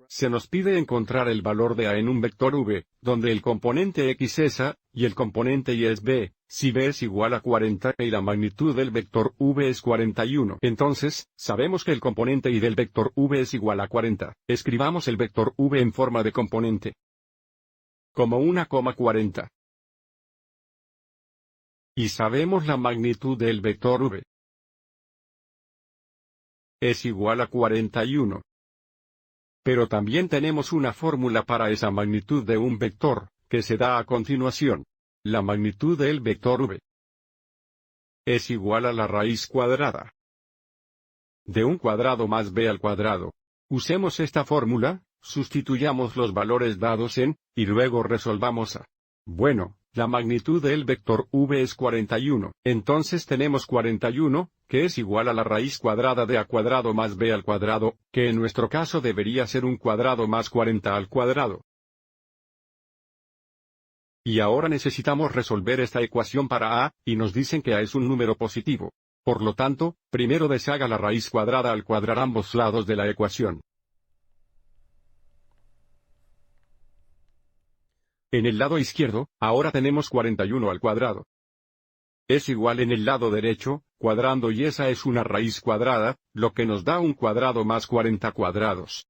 Se nos pide encontrar el valor de A en un vector V, donde el componente X es A, y el componente Y es B. Si B es igual a 40 y la magnitud del vector V es 41, entonces, sabemos que el componente Y del vector V es igual a 40. Escribamos el vector V en forma de componente. Como 1,40. Y sabemos la magnitud del vector V. Es igual a 41. Pero también tenemos una fórmula para esa magnitud de un vector, que se da a continuación. La magnitud del vector V es igual a la raíz cuadrada de un cuadrado más b al cuadrado. Usemos esta fórmula, sustituyamos los valores dados en, y luego resolvamos A. Bueno, la magnitud del vector V es 41, entonces tenemos 41, que es igual a la raíz cuadrada de A cuadrado más b al cuadrado, que en nuestro caso debería ser un cuadrado más 40 al cuadrado. Y ahora necesitamos resolver esta ecuación para A, y nos dicen que A es un número positivo. Por lo tanto, primero deshaga la raíz cuadrada al cuadrar ambos lados de la ecuación. En el lado izquierdo, ahora tenemos 41 al cuadrado. Es igual en el lado derecho, cuadrando y esa es una raíz cuadrada, lo que nos da un cuadrado más 40 cuadrados.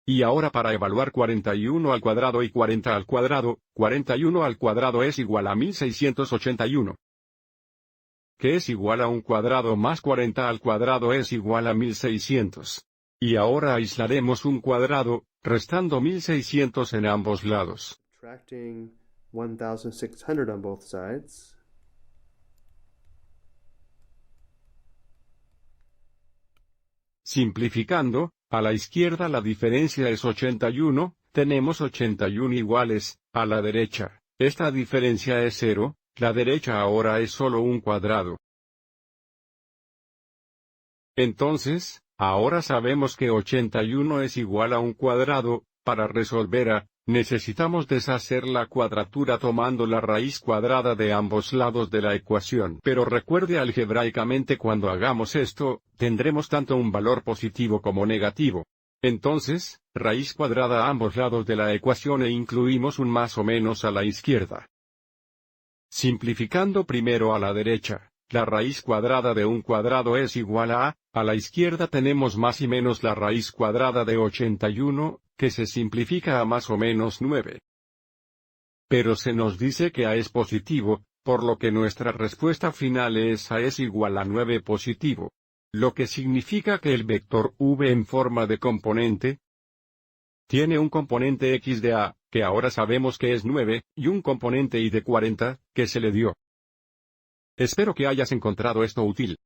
Y ahora para evaluar 41 al cuadrado y 40 al cuadrado, 41 al cuadrado es igual a 1681. Que es igual a un cuadrado más 40 al cuadrado es igual a 1600. Y ahora aislaremos un cuadrado, restando 1600 en ambos lados. Subtracting 1600 on both sides. Simplificando, a la izquierda la diferencia es 81, tenemos 81 iguales, a la derecha, esta diferencia es 0, la derecha ahora es solo un cuadrado. Entonces, ahora sabemos que 81 es igual a un cuadrado. Para resolver A, necesitamos deshacer la cuadratura tomando la raíz cuadrada de ambos lados de la ecuación. Pero recuerde algebraicamente cuando hagamos esto, tendremos tanto un valor positivo como negativo. Entonces, raíz cuadrada a ambos lados de la ecuación e incluimos un más o menos a la izquierda. Simplificando primero a la derecha, la raíz cuadrada de un cuadrado es igual a la izquierda tenemos más y menos la raíz cuadrada de 81, que se simplifica a más o menos 9. Pero se nos dice que A es positivo, por lo que nuestra respuesta final es A es igual a 9 positivo. Lo que significa que el vector V en forma de componente tiene un componente X de A, que ahora sabemos que es 9, y un componente Y de 40, que se le dio. Espero que hayas encontrado esto útil.